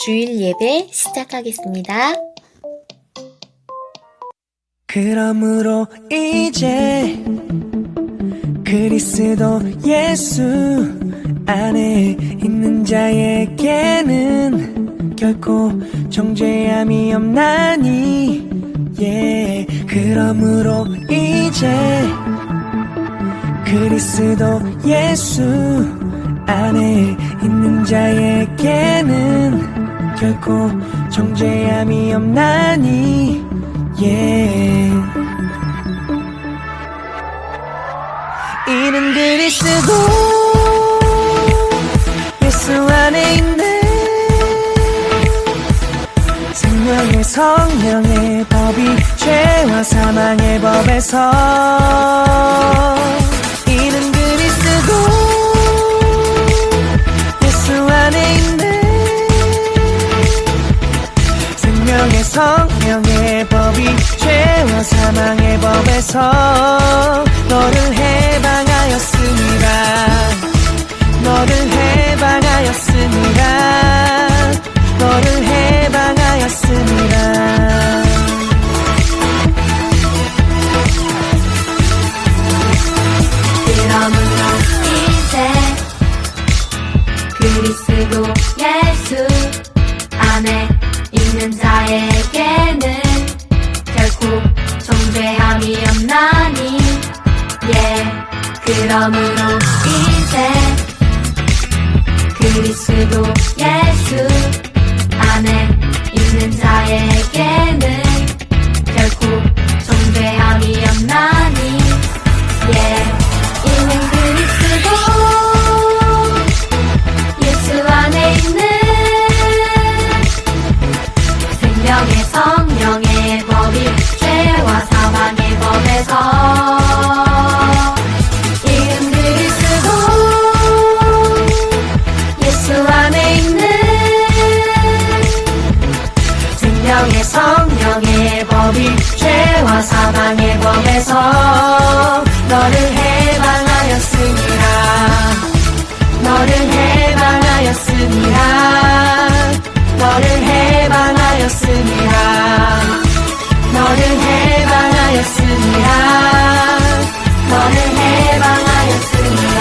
주일 예배 시작하겠습니다. 그러므로 이제 그리스도 예수 안에 있는 자에게는 결코 정죄함이 없나니 그러므로 이제 그리스도 예수 안에 있는 자에게는 결코 정죄함이 없나니 이는 그리스도 예수 안에 있는 생명의 성령의 법이 죄와 사망의 법에서 이는 그리스도 예수 안에 있는 생명의 성령의 법이 죄와 사망의 법에서 너를 해방하였습니다. 너를 해방하였습니다. 너를 해방하였습니다. 그러므로 이제 그리스도 예수 안에 있는 자에게는 결코 정죄함이 없나니 그러므로 이제 그리스도 예수 안에 있는 자에게는 결코 정죄함이 없나니 이는 그리스도 예수 안에 있는 생명의 성령의 법이 죄와 사망의 법에서 이는 그리스도 예수 안에 있는 생명의 성령의 법이 죄와 사망의 법에서 너를 해방하였습니다. 너를 해방하였습니다. 너를 해방하였습니다. 너를 해방하였습니다. 너를 해방하였습니다.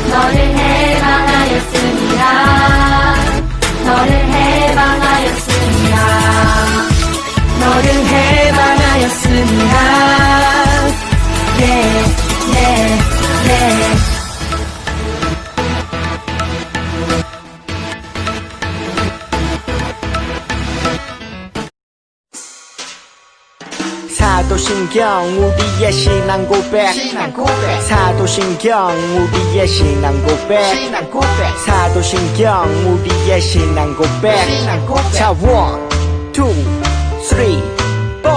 너를 해방하였습니다. 너를 해방하였습니다. 너를 해방하였습니다. 사도신경 우리의 신앙 고백 사도신경 우리의 신앙 고백 사도신경 우리의 신앙 고백 자 1, 2, 3, 4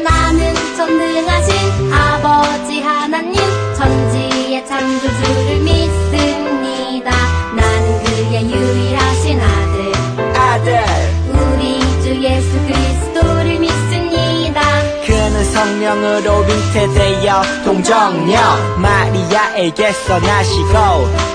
나는 전능하신 아버지 하나님 천지의 창조주를 믿습니다. 나는 그의 유일하신 아들 우리 주 예수 그리스도를 믿습니다. 그는 성령으로 잉태되어 동정녀 마리아에게서 나시고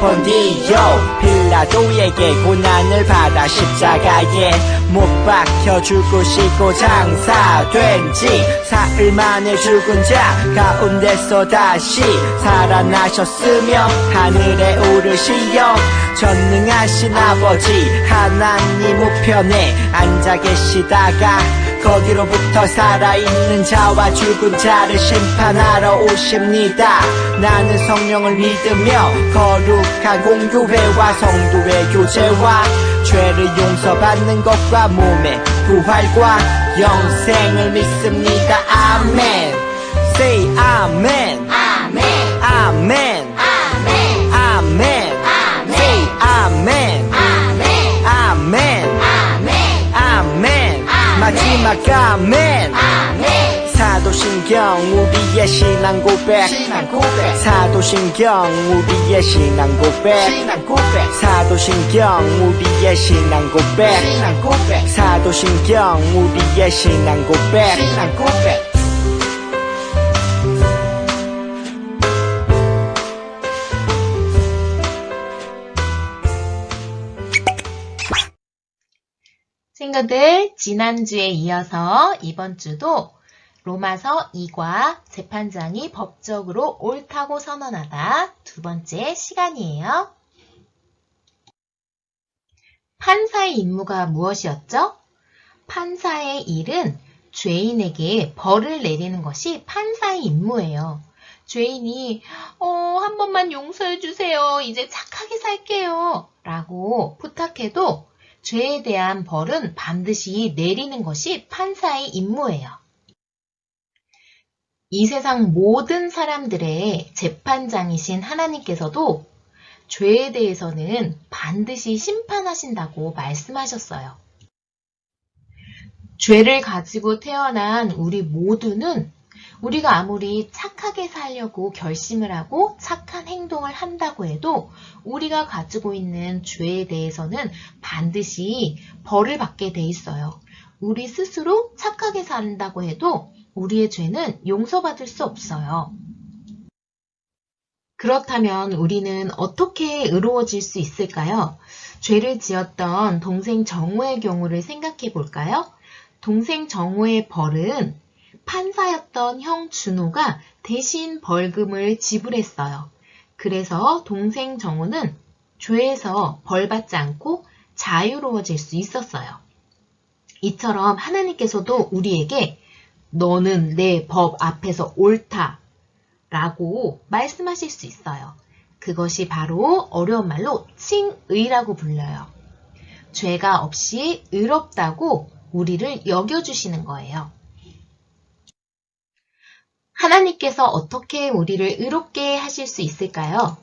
본디오 빌라도에게 고난을 받아 십자가에 못 박혀 죽으시고 장사된 지 사흘 만에 죽은 자 가운데서 다시 살아나셨으며 하늘에 오르시어 전능하신 아버지 하나님 우편에 앉아 계시다가 거기로부터 살아있는 자와 죽은 자를 심판하러 오십니다. 나는 성령을 믿으며 거룩한 공교회와 성도의 교제와 죄를 용서받는 것과 몸의 부활과 영생을 믿습니다. 아멘. Say 아멘. 아멘 아멘. 아멘 아멘. Say 아멘. 아멘 아멘. 아멘 아멘. 마지막 아멘. 아멘 사도신경 우리의 신앙 고백 사도신경 우리의 신앙 고백 사도신경 우리의 신앙 고백 사도신경 우리의 신앙 고백 친구들, 지난주에 이어서 이번 주도 로마서 2과 재판장이 법적으로 옳다고 선언하다 두 번째 시간이에요. 판사의 임무가 무엇이었죠? 판사의 일은 죄인에게 벌을 내리는 것이 판사의 임무예요. 죄인이 한 번만 용서해 주세요. 이제 착하게 살게요. 라고 부탁해도 죄에 대한 벌은 반드시 내리는 것이 판사의 임무예요. 이 세상 모든 사람들의 재판장이신 하나님께서도 죄에 대해서는 반드시 심판하신다고 말씀하셨어요. 죄를 가지고 태어난 우리 모두는 우리가 아무리 착하게 살려고 결심을 하고 착한 행동을 한다고 해도 우리가 가지고 있는 죄에 대해서는 반드시 벌을 받게 돼 있어요. 우리 스스로 착하게 산다고 해도 우리의 죄는 용서받을 수 없어요. 그렇다면 우리는 어떻게 의로워질 수 있을까요? 죄를 지었던 동생 정우의 경우를 생각해 볼까요? 동생 정우의 벌은 판사였던 형 준호가 대신 벌금을 지불했어요. 그래서 동생 정우는 죄에서 벌받지 않고 자유로워질 수 있었어요. 이처럼 하나님께서도 우리에게 너는 내 법 앞에서 옳다 라고 말씀하실 수 있어요. 그것이 바로 어려운 말로 칭의라고 불려요. 죄가 없이 의롭다고 우리를 여겨주시는 거예요. 하나님께서 어떻게 우리를 의롭게 하실 수 있을까요?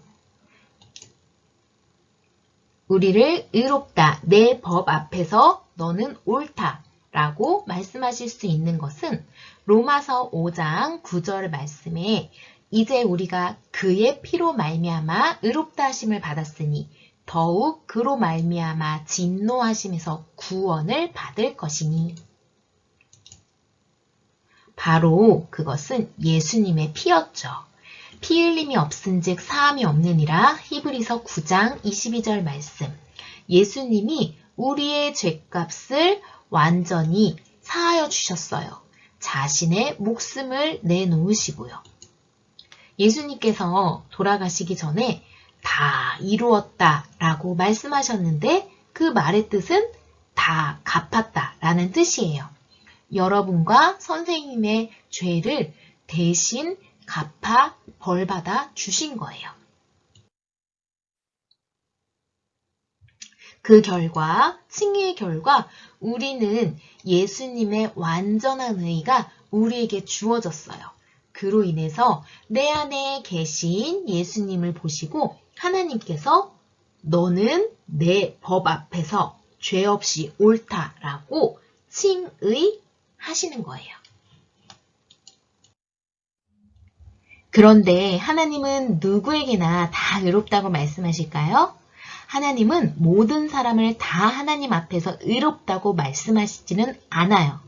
우리를 의롭다, 내 법 앞에서 너는 옳다 라고 말씀하실 수 있는 것은 로마서 5장 9절 말씀에 이제 우리가 그의 피로 말미암아 의롭다 하심을 받았으니 더욱 그로 말미암아 진노하심에서 구원을 받을 것이니 바로 그것은 예수님의 피였죠. 피 흘림이 없은즉 사함이 없느니라 히브리서 9장 22절 말씀. 예수님이 우리의 죄값을 완전히 사하여 주셨어요. 자신의 목숨을 내놓으시고요. 예수님께서 돌아가시기 전에 다 이루었다 라고 말씀하셨는데 그 말의 뜻은 다 갚았다 라는 뜻이에요. 여러분과 선생님의 죄를 대신 갚아 벌받아 주신 거예요. 그 결과, 칭의의 결과 우리는 예수님의 완전한 의가 우리에게 주어졌어요. 그로 인해서 내 안에 계신 예수님을 보시고 하나님께서 너는 내 법 앞에서 죄 없이 옳다라고 칭의하시는 거예요. 그런데 하나님은 누구에게나 다 의롭다고 말씀하실까요? 하나님은 모든 사람을 다 하나님 앞에서 의롭다고 말씀하시지는 않아요.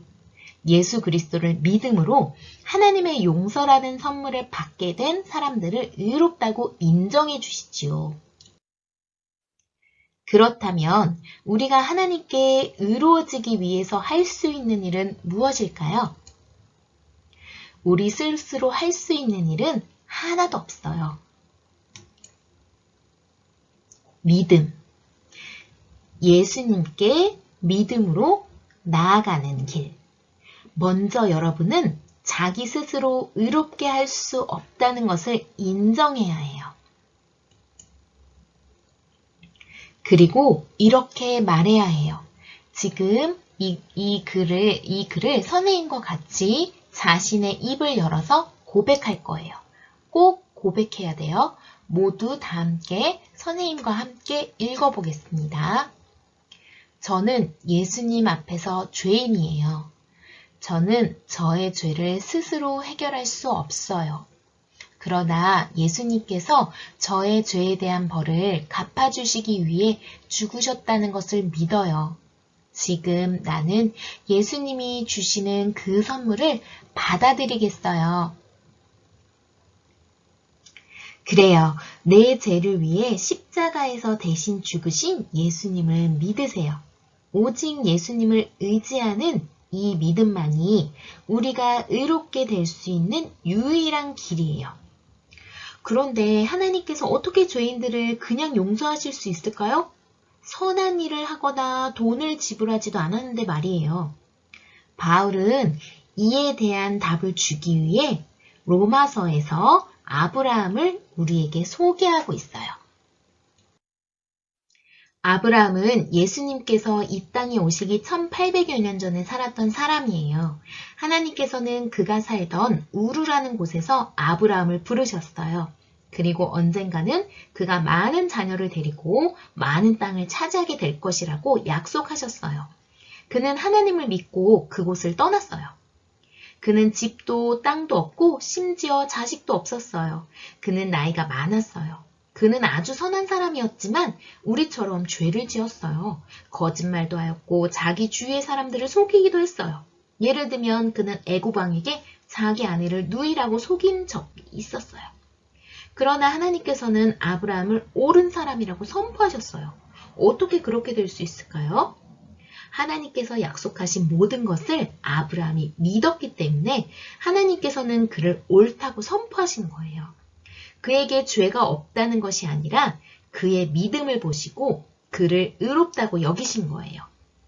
예수 그리스도를 믿음으로 하나님의 용서라는 선물을 받게 된 사람들을 의롭다고 인정해 주시지요. 그렇다면 우리가 하나님께 의로워지기 위해서 할 수 있는 일은 무엇일까요? 우리 스스로 할 수 있는 일은 하나도 없어요. 믿음. 예수님께 믿음으로 나아가는 길. 먼저 여러분은 자기 스스로 의롭게 할 수 없다는 것을 인정해야 해요. 그리고 이렇게 말해야 해요. 지금 이 글을 선생님과 같이 자신의 입을 열어서 고백할 거예요. 꼭 고백해야 돼요. 모두 다 함께 선생님과 함께 읽어보겠습니다. 저는 예수님 앞에서 죄인이에요. 저는 저의 죄를 스스로 해결할 수 없어요. 그러나 예수님께서 저의 죄에 대한 벌을 갚아주시기 위해 죽으셨다는 것을 믿어요. 지금 나는 예수님이 주시는 그 선물을 받아들이겠어요. 그래요. 내 죄를 위해 십자가에서 대신 죽으신 예수님을 믿으세요. 오직 예수님을 의지하는 이 믿음만이 우리가 의롭게 될 수 있는 유일한 길이에요. 그런데 하나님께서 어떻게 죄인들을 그냥 용서하실 수 있을까요? 선한 일을 하거나 돈을 지불하지도 않았는데 말이에요. 바울은 이에 대한 답을 주기 위해 로마서에서 아브라함을 우리에게 소개하고 있어요. 아브라함은 예수님께서 이 땅에 오시기 1800여 년 전에 살았던 사람이에요. 하나님께서는 그가 살던 우르라는 곳에서 아브라함을 부르셨어요. 그리고 언젠가는 그가 많은 자녀를 데리고 많은 땅을 차지하게 될 것이라고 약속하셨어요. 그는 하나님을 믿고 그곳을 떠났어요. 그는 집도 땅도 없고 심지어 자식도 없었어요. 그는 나이가 많았어요. 그는 아주 선한 사람이었지만 우리처럼 죄를 지었어요. 거짓말도 하였고 자기 주위의 사람들을 속이기도 했어요. 예를 들면 그는 애굽 왕에게 자기 아내를 누이라고 속인 적이 있었어요. 그러나 하나님께서는 아브라함을 옳은 사람이라고 선포하셨어요. 어떻게 그렇게 될 수 있을까요? 하나님께서 약속하신 모든 것을 아브라함이 믿었기 때문에 하나님께서는 그를 옳다고 선포하신 거예요. 그에게 죄가 없다는 것이 아니라 그의 믿음을 보시고 그를 의롭다고 여기신 거예요.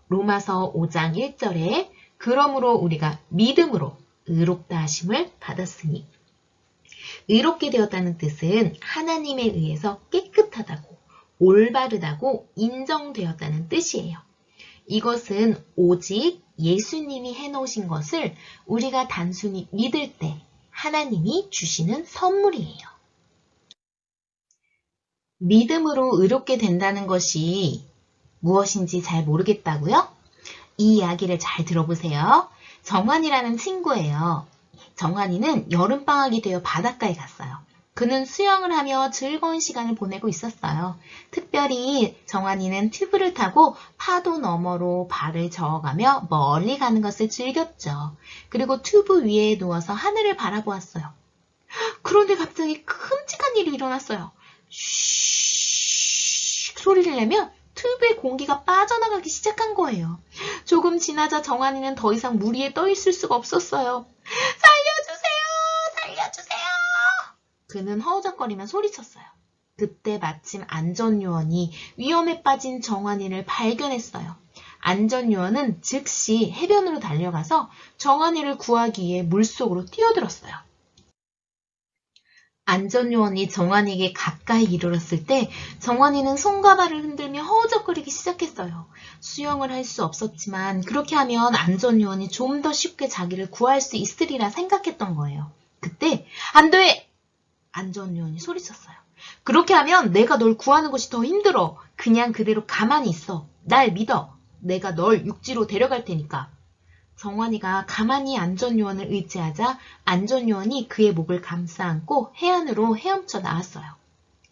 로마서 5장 1절에 그러므로 우리가 믿음으로 의롭다 하심을 받았으니, 의롭게 되었다는 뜻은 하나님에 의해서 깨끗하다고 올바르다고 인정되었다는 뜻이에요. 이것은 오직 예수님이 해놓으신 것을 우리가 단순히 믿을 때 하나님이 주시는 선물이에요. 믿음으로 의롭게 된다는 것이 무엇인지 잘 모르겠다고요? 이 이야기를 잘 들어보세요. 정환이라는 친구예요. 정환이는 여름방학이 되어 바닷가에 갔어요. 그는 수영을 하며 즐거운 시간을 보내고 있었어요. 특별히 정환이는 튜브를 타고 파도 너머로 발을 저어가며 멀리 가는 것을 즐겼죠. 그리고 튜브 위에 누워서 하늘을 바라보았어요. 그런데 갑자기 끔찍한 일이 일어났어요. 쉬 소리를 내면 튜브의 공기가 빠져나가기 시작한 거예요. 조금 지나자 정환이는 더 이상 물 위에 떠 있을 수가 없었어요. 살려주세요! 살려주세요! 그는 허우적거리며 소리쳤어요. 그때 마침 안전요원이 위험에 빠진 정환이를 발견했어요. 안전요원은 즉시 해변으로 달려가서 정환이를 구하기 위해 물속으로 뛰어들었어요. 안전요원이 정환이에게 가까이 이르렀을 때 정환이는 손과 발을 흔들며 허우적거리기 시작했어요. 수영을 할 수 없었지만 그렇게 하면 안전요원이 좀 더 쉽게 자기를 구할 수 있으리라 생각했던 거예요. 그때 안 돼! 안전요원이 소리쳤어요. 그렇게 하면 내가 널 구하는 것이 더 힘들어. 그냥 그대로 가만히 있어. 날 믿어. 내가 널 육지로 데려갈 테니까. 정환이가 가만히 안전요원을 의지하자 안전요원이 그의 목을 감싸 안고 해안으로 헤엄쳐 나왔어요.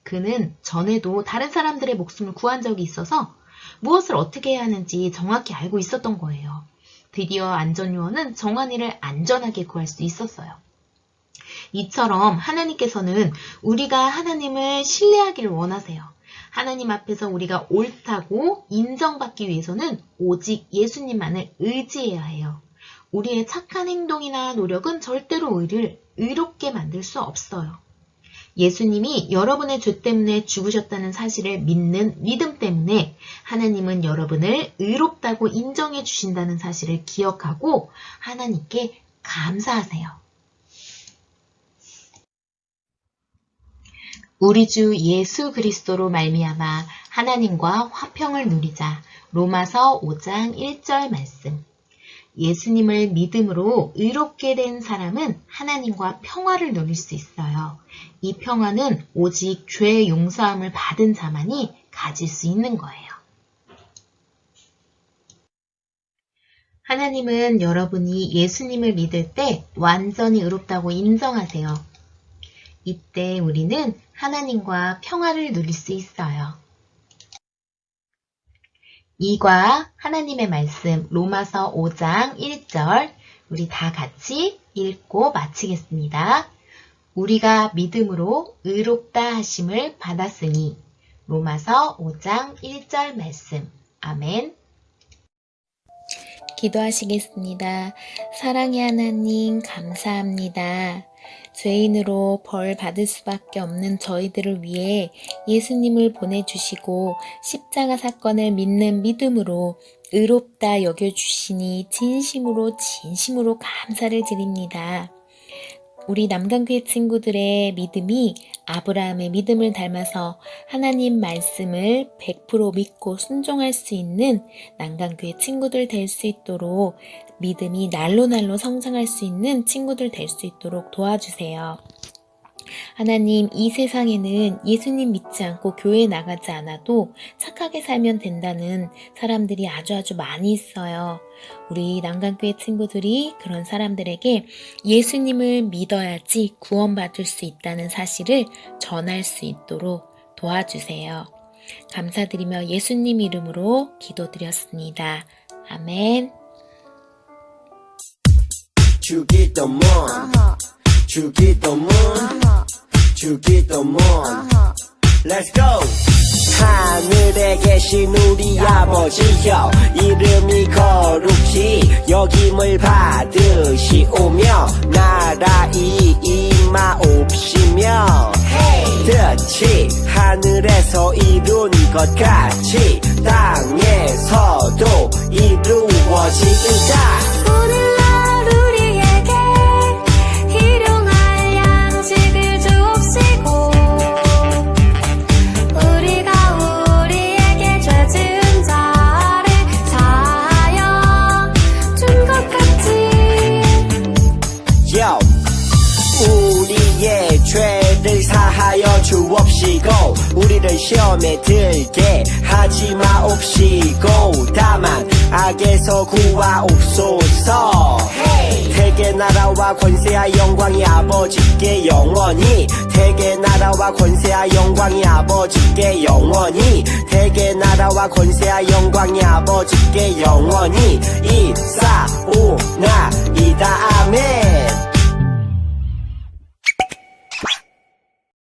그는 전에도 다른 사람들의 목숨을 구한 적이 있어서 무엇을 어떻게 해야 하는지 정확히 알고 있었던 거예요. 드디어 안전요원은 정환이를 안전하게 구할 수 있었어요. 이처럼 하나님께서는 우리가 하나님을 신뢰하기를 원하세요. 하나님 앞에서 우리가 옳다고 인정받기 위해서는 오직 예수님만을 의지해야 해요. 우리의 착한 행동이나 노력은 절대로 우리를 의롭게 만들 수 없어요. 예수님이 여러분의 죄 때문에 죽으셨다는 사실을 믿는 믿음 때문에 하나님은 여러분을 의롭다고 인정해 주신다는 사실을 기억하고 하나님께 감사하세요. 우리 주 예수 그리스도로 말미암아 하나님과 화평을 누리자. 로마서 5장 1절 말씀. 예수님을 믿음으로 의롭게 된 사람은 하나님과 평화를 누릴 수 있어요. 이 평화는 오직 죄 용서함을 받은 자만이 가질 수 있는 거예요. 하나님은 여러분이 예수님을 믿을 때 완전히 의롭다고 인정하세요. 이때 우리는 하나님과 평화를 누릴 수 있어요. 이과 하나님의 말씀 로마서 5장 1절 우리 다 같이 읽고 마치겠습니다. 우리가 믿음으로 의롭다 하심을 받았으니 로마서 5장 1절 말씀. 아멘. 기도하시겠습니다. 사랑의 하나님, 감사합니다. 죄인으로 벌 받을 수밖에 없는 저희들을 위해 예수님을 보내주시고 십자가 사건을 믿는 믿음으로 의롭다 여겨주시니 진심으로 감사를 드립니다. 우리 남강교회 친구들의 믿음이 아브라함의 믿음을 닮아서 하나님 말씀을 100% 믿고 순종할 수 있는 남강교회 친구들 될 수 있도록 믿음이 날로 성장할 수 있는 친구들 될 수 있도록 도와주세요. 하나님, 이 세상에는 예수님 믿지 않고 교회에 나가지 않아도 착하게 살면 된다는 사람들이 아주 많이 있어요. 우리 남강교회 친구들이 그런 사람들에게 예수님을 믿어야지 구원받을 수 있다는 사실을 전할 수 있도록 도와주세요. 감사드리며 예수님 이름으로 기도드렸습니다. 아멘. 주기도문 주기도문 주기도문 Let's go! 하늘에 계신 우리 아버지여 이름이 거룩히 여김을 받으시오며 나라이 임하옵시며 뜻이 하늘에서 이룬 것 같이 땅에서도 이루어지이다. 오늘날 우리에게 일용할 양식을 주옵시고 우리가 우리에게 죄 지은 자를 사하여 준 것 같이 우리의 죄를 사하여 주옵시고 우리를 시험에 들게 하지 마옵시고 다만 악에서 구하옵소서. 대개 나라와 권세와 영광이 아버지께 영원히 대개 나라와 권세와 영광이 아버지께 영원히 대개 나라와 권세와 영광이 아버지께 영원히 있사옵소서.